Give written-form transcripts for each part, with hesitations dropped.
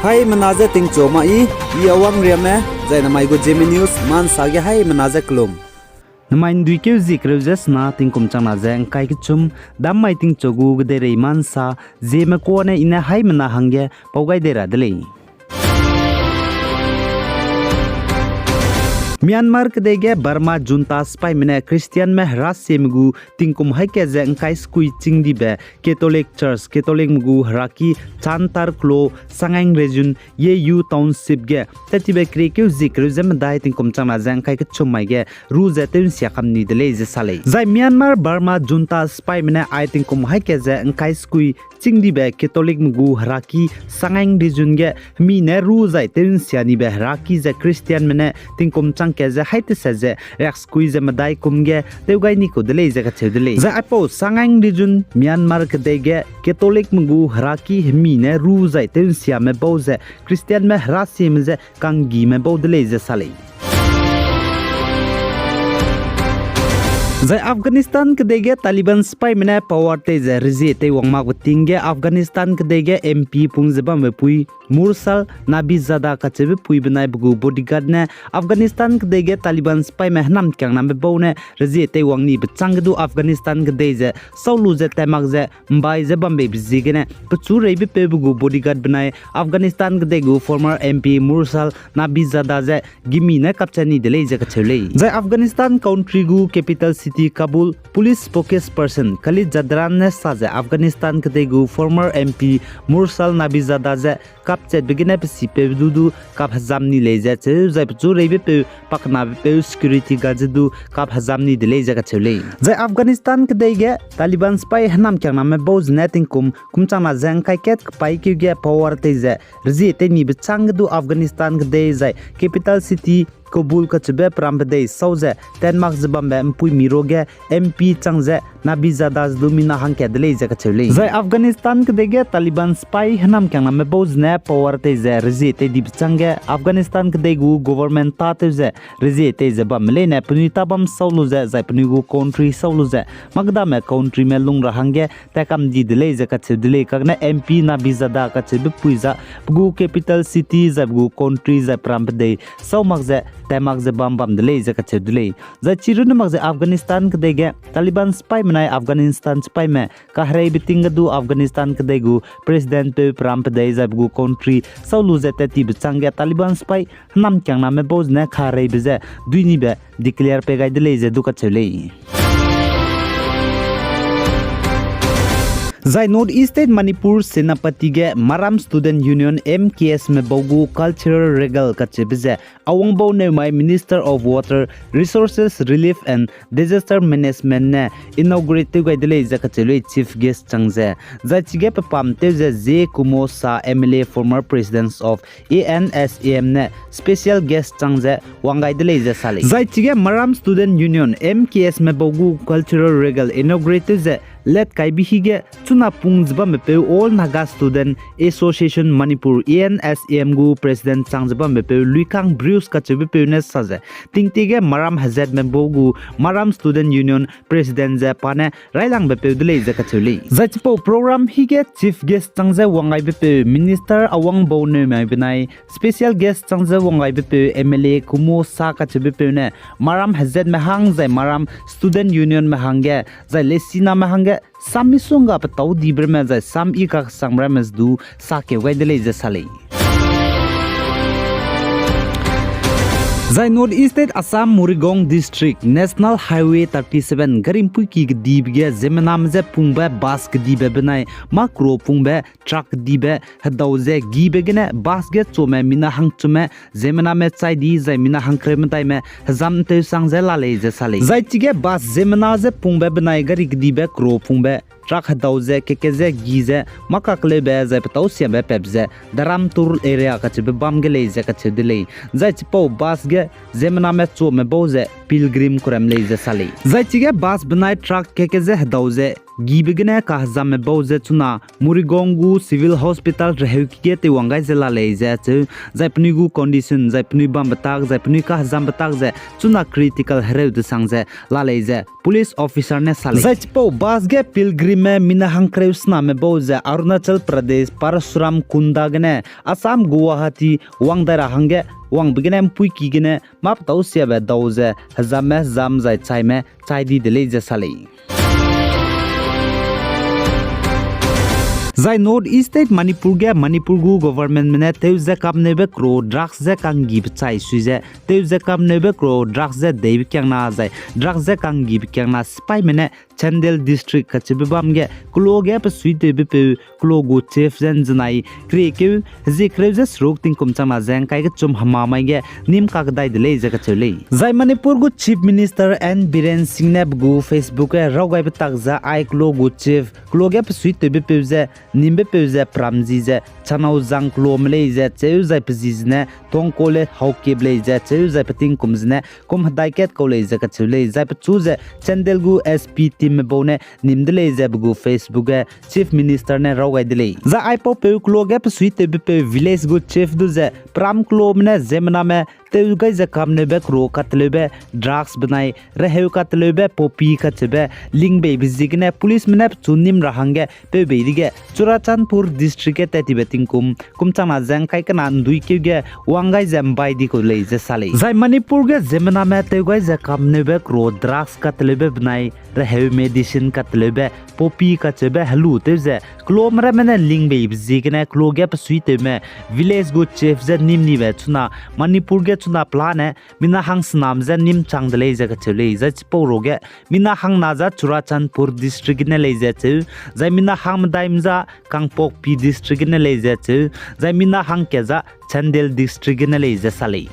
Hai menaza ting choma I awang riame zai na mai go Zeme news man sage hai menaza klum. Namain duikeu zikreujes na tingkum changna jeng kai kichum dam mai ting chogu gde reiman sa Zeme ko ne ina hai mena hangge pogai dera dele. Myanmar kedege Burma junta spy mena Christian meh rasse mgu tingkum hai ke jeng kai skui chingdi be Catholic Church Catholic mgu haraki chantar klo sangang region ye yu township ge tetibe krekeu zikreujem dai tingkum changna jeng kai kichum mai ge ru jeteun siakam ni dele je sale zai Myanmar Burma junta spy mena I tingkum hai ke jeng kai skui chingdi be Catholic mgu haraki sangang region ge mi ne ru zai teun siani be haraki je Christian mena tingkum keze haite seze rex squeeze madai kumge teugai ni ko dele je ka chedele za apo sangang region Myanmar kedege Catholic mgu haraki mi ne ru zai teun sia me boze Christian me harasi me je kangi me bo dele je sale zai Afghanistan kedege Taliban spy mena power te je rizi te wangma butinge Afghanistan kedege MP pungjaba me pui Mursal Nabizada kachebe pui benai bugu bodyguard ne Afghanistan kedege Taliban spy me hnam kyang nam be bone rizi te wangni bchangdu Afghanistan kedege saulu je temak je mbai je bambe bizige ne pchu reibe pe bugu bodyguard benai Afghanistan kedege former MP Mursal Nabizada je gimi ne kapchani dele je kachele zai Afghanistan country gu capital city Kabul police spokesperson Khalid Zadran ne saje Afghanistan kedegu former MP Mursal Nabizada je kapchet begine psi pe dudu kap hazamni leje che zai pchu reibe pe pakna pe security gajdu kap hazamni de leje ka chele zai Afghanistan kedege Taliban spy hanam kyang nam boz netting kumchang na jang kai ket pai ki ge power te je rzi te ni bchangdu Afghanistan kede zai capital city Kabul kachbe prambde sauze Denmark zbambe mpui miroge MP changze Nabizada lumina hangke dele je kachele zai Afghanistan kedege Taliban spy hanam kyang nam boz ne power te je rzi te dib change Afghanistan kedegu government ta te je rzi te je bamle ne punita bam saulu je zai punigu country saulu je magda me country me lung rahange takam di dele je kachhe dele kagne MP Nabizada kachbe puiza bugu capital city zabgu country je prambde saumagze temak je bam dele je kachhe dele za chirun magze Afghanistan kedege Taliban spy menai Afghanistan spy me kahrei bitingadu Afghanistan kedegu president pe prampde zabgu country saulu je teti bchange Taliban spy nam kyang na me boz ne kharei beze duini be declare pe gai dele je du kachele zai North East State Manipur Senapati ge Maram Student Union MKS me bogu cultural regal kachebze Awangbou Newmai Minister of Water Resources Relief and Disaster Management ne inaugurated gaidele zakachele chief guest changze zai chige pam teze je kumo sa MLA former president of ANSAM ne special guest changze wangai dele je sale zai chige Maram Student Union MKS me bogu cultural regal inaugurated ze let kai bihige chuna pungjba mepe all Naga Student Association Manipur ANSAM gu president changjba mepe Luikang Bruce kachebe peune saje tingtige Maram Hazard membo gu Maram Student Union president je pane railang bepe dele je kachuli zachpo program hige chief guest changje wangai bepe minister Awangbou Newmai benai special guest changje wangai bepe MLA kumo sa kachebe peune Maram Hazard mehang jai Maram Student Union mehange jai lesina mehange Samisonga patau di bermeza sam ikak sang bermez du sake waidele je sale zai North East State Assam Murigong District National Highway 37 garimpui ki dibge zemenam je pungbe bus dibe benai makro pungbe truck dibe hadauze gibe gene bus ge chome mina hangchume zemename chai di zai mina hangkrementai me hazam te sangje lale je sale zai chige bus zemena je pungbe benai gari dibe kro pungbe truck hadauze kekeze gize makakle be zai patau sia be pebze daram tur area ka chbe bam ge le je ka chedele zai chipo bus ge zemna me cho me boze pilgrim kuram le je sale zai chige bus benai truck kekeze hadauze gibigene ka hazame bauze chuna murigongu civil hospital rehukige te wangai zela leje chu jaipni gu condition jaipni bam batak jaipni ka hazam batak je chuna critical hereu de sangje la leje police officer ne sale jaipo basge pilgrim mina hangkreusna me bauze Arunachal Pradesh Parasuram Kundagene Assam Guwahati wangdara hange wang bigene pui kigene map tau siabe dauze hazame zam zai chaime chaidi dele jasale Zai North East State Manipur gu government mene teuze kam nebe kro drugs ze kang gib chai suize teuze kam nebe kro drugs ze debi kyang na zai drugs ze kang gib kyang na spy mene Chandel district kachibam ge kloge pa suite be pe klogo chef zen znai kreke ze kreze srok ting kum chama zeng kai ge chum hama mai ge nim ka dai de le jaga chule Zai Manipur gu chief minister N Biren Singh ne gu Facebook e rogai be tak za ai klogo chief kloge pa suite be pe ze nimbe peuze pramzize chanau zang klomleize cheuze pzizne tongkole haukebleze cheuze pating kumzne kum daiket koleze ka chule zai pchuze chandelgu SP team bone nimdeleze bugu Facebook chief minister ne rogai dile za aipo pe kloge p suite be village gu chief duze pram klomne zemna me teugai za kamne be kro katlebe drugs banai reheu katlebe popi kachebe lingbe bizigne police mene chunim rahange pe beige Churachandpur district te tibeting kumchama jang kai kana ndui ke wangai jam bai di ko le je sale Zai Manipur ge zemna me teugai za kamne be kro drugs katlebe banai reheu medicine katlebe popi kachebe halu teze klomra mene lingbe bizigne kloge pa suite me village go chief za nimni be chuna Manipur ge chuna plan mina hang snam za nim changdle ja ka chule za chporoge mina hang na za Churachandpur district ne le ja chu za mina hang daim za Kangpok P district ne le ja chu za mina hang ke za Chandel district ne le ja sale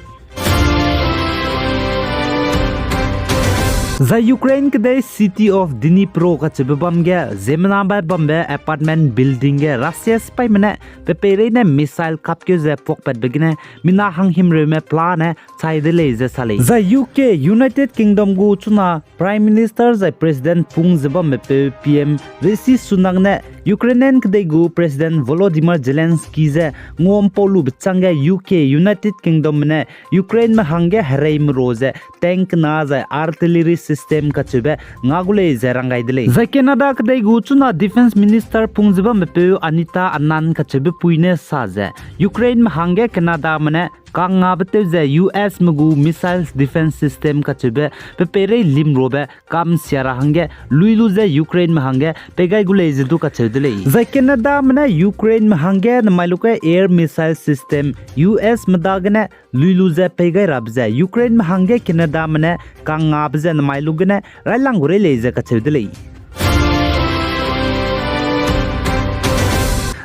The Ukraine kday city of Dnipro ka chibam ge zemna ba bombe apartment building ge Russia spy mane pepere ne missile kap ke ze pok pat begine mina hang himre me plan chai de le ze sale The UK United Kingdom gu chuna prime minister the president pung zebam me PM Rishi Sunak ne Ukrainian kday gu president Volodymyr Zelensky ze ngom polu bchang UK United Kingdom ne Ukraine ma hange haraim roze tank na za artillery system kachube ngagule zerangai dile za Canada kday gu chuna defense minister pungziba mepe Anita Annan kachube puine saze Ukraine ma hange Canada mane kanga bate ze US mugu missiles defense system kachube pepere limrobe kam siara hange luilu ze Ukraine ma hange pegai gule zidu kachudile za Canada mane Ukraine ma hange namaluke air missile system US madagne luilu ze pegai rabze Ukraine ma hange Canada mane kanga bze namailugene railangure leze kachudile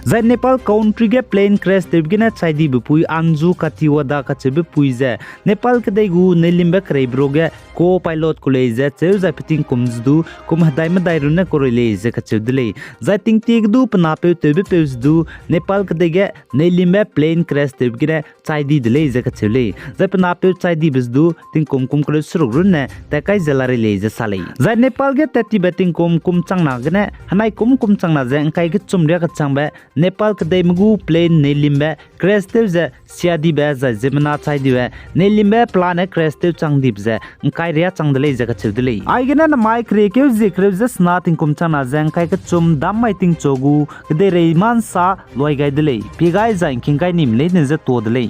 Zai Nepal country ge plane crash debgina chaidi bupui anju katiwada kachebe puize Nepal kdai gu nelimbe kreibroge co pilot kuleze cheu zai piting kumzdu kum hadai madai rune koreleze kachudle zai ting tigdu pnape tebe peusdu Nepal kdai ge nelimbe plane crash debgina chaidi deleze kachule zai pnape chaidi bizdu ting kum kre sururune takai zelare leze sale zai Nepal ge tati beting kum changna gene hanai kum changna jeng kai ge chumria ka changbe Nepal kdai mugu plane nelimbe crash teuze siadi be za zemna chaidi be nelimbe plane crash teu changdip ze kai ria changdle ze ka chudle aigena na mai kreke ze kreze snating kumchana jeng kai ka chum dam mai ting chogu kdai reiman sa loi gaidle pigai zain king kai nimle ne ze todle